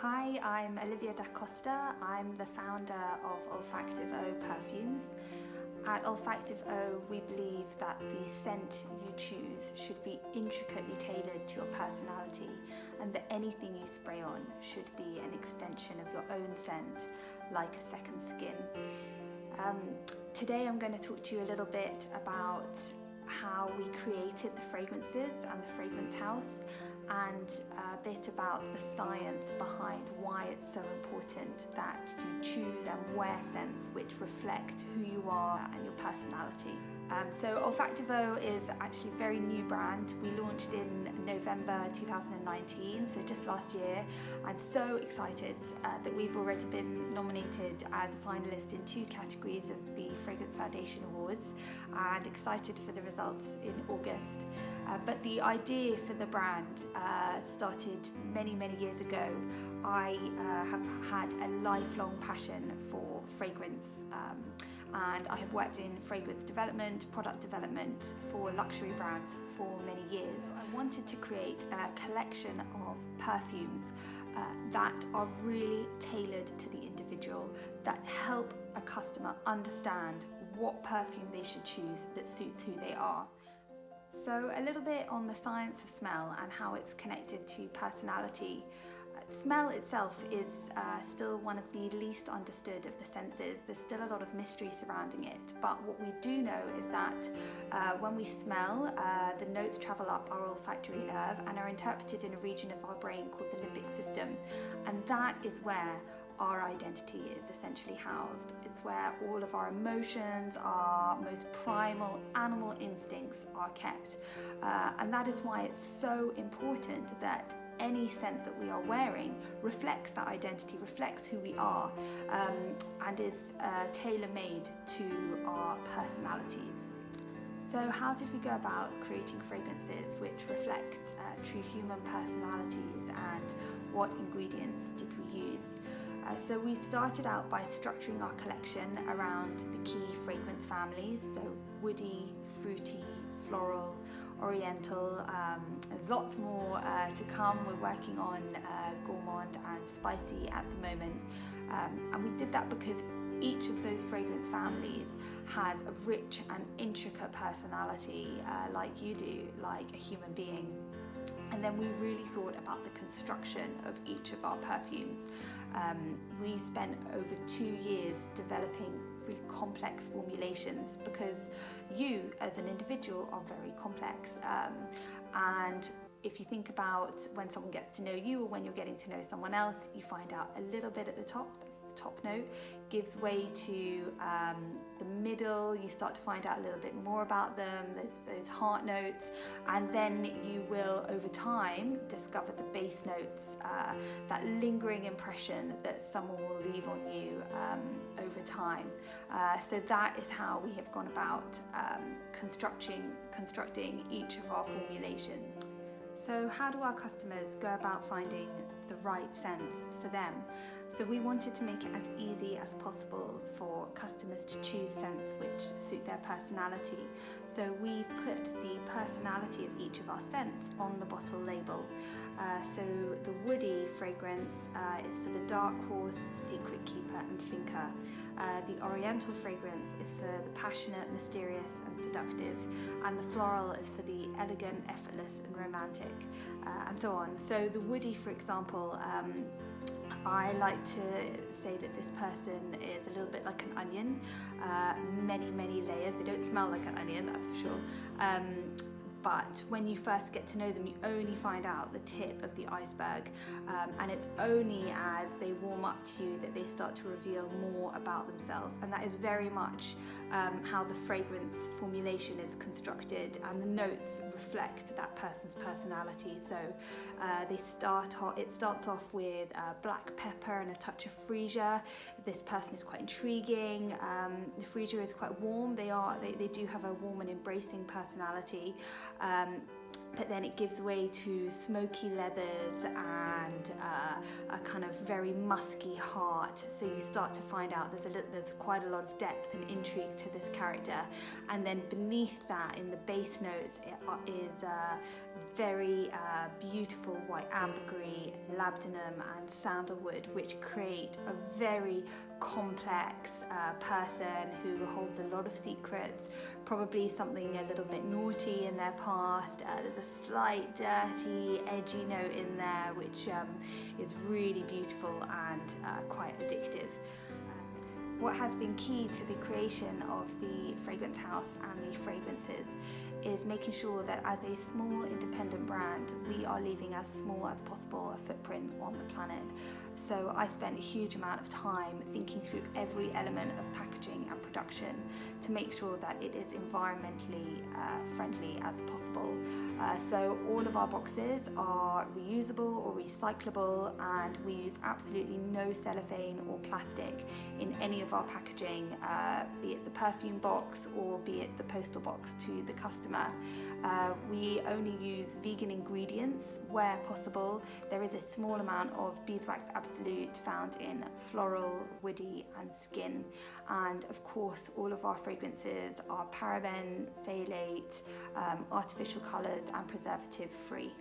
Hi, I'm Olivia da Costa. I'm the founder of Olfactive O Perfumes. At Olfactive O, we believe that the scent you choose should be intricately tailored to your personality, and that anything you spray on should be an extension of your own scent, like a second skin. Today I'm going to talk to you a little bit about how we created the fragrances and the fragrance house, and a bit about the science behind why it's so important that you choose and wear scents which reflect who you are and your personality. So Olfactive O is actually a very new brand. We launched in November 2019, so just last year. I'm so excited that we've already been nominated as a finalist in 2 categories of the Fragrance Foundation Awards, and excited for the results in August. But the idea for the brand started many years ago. I have had a lifelong passion for fragrance, and I have worked in fragrance development, product development for luxury brands for many years. I wanted to create a collection of perfumes that are really tailored to the individual, that help a customer understand what perfume they should choose that suits who they are. So a little bit on the science of smell and how it's connected to personality. Smell itself is still one of the least understood of the senses. There's still a lot of mystery surrounding it, but what we do know is that when we smell, the notes travel up our olfactory nerve and are interpreted in a region of our brain called the limbic system, and that is where our identity is essentially housed. It's where all of our emotions, our most primal animal instincts are kept. And that is why it's so important that any scent that we are wearing reflects that identity, reflects who we are, and is tailor-made to our personalities. So how did we go about creating fragrances which reflect true human personalities, and what ingredients did we use? So we started out by structuring our collection around the key fragrance families, so woody, fruity, floral, oriental. There's lots more to come. We're working on gourmand and spicy at the moment, and we did that because each of those fragrance families has a rich and intricate personality, like you do, like a human being. And then we really thought about the construction of each of our perfumes. We spent over 2 years developing really complex formulations, because you as an individual are very complex. And if you think about when someone gets to know you, or when you're getting to know someone else, you find out a little bit at the top, that's the top note, gives way to the middle, you start to find out a little bit more about them, there's those heart notes, and then you will over time discover the base notes, that lingering impression that someone will leave on you over time. So that is how we have gone about constructing each of our formulations. So how do our customers go about finding the right scents for them? So we wanted to make it as easy as possible for customers to choose scents which suit their personality. So we've put the personality of each of our scents on the bottle label. So the woody fragrance is for the dark horse, secret keeper and thinker. The oriental fragrance is for the passionate, mysterious and seductive, and the floral is for the elegant, effortless and romantic, and so on. So the woody, for example, I like to say that this person is a little bit like an onion, many layers. They don't smell like an onion, that's for sure. But when you first get to know them, you only find out the tip of the iceberg, and it's only as they warm up to you that they start to reveal more about themselves. And that is very much how the fragrance formulation is constructed, and the notes reflect that person's personality. So it starts off with black pepper and a touch of freesia. This person is quite intriguing. The freesia is quite warm. They do have a warm and embracing personality. but then it gives way to smoky leathers and a kind of very musky heart. So you start to find out there's quite a lot of depth and intrigue to this character. And then beneath that, in the base notes, it is very beautiful white ambergris, labdanum and sandalwood, which create a very complex person who holds a lot of secrets, probably something a little bit naughty in their past. There's a slight dirty, edgy note in there, which is really beautiful and quite addictive. What has been key to the creation of the fragrance house and the fragrances is making sure that as a small independent brand, we are leaving as small as possible a footprint on the planet. So I spent a huge amount of time thinking through every element of packaging and production to make sure that it is environmentally friendly as possible. So all of our boxes are reusable or recyclable, and we use absolutely no cellophane or plastic in any of our packaging, be it the perfume box or be it the postal box to the customer. We only use vegan ingredients where possible. There is a small amount of beeswax absolute found in floral, woody and skin. And of course, all of our fragrances are paraben, phthalate, artificial colours and preservative free.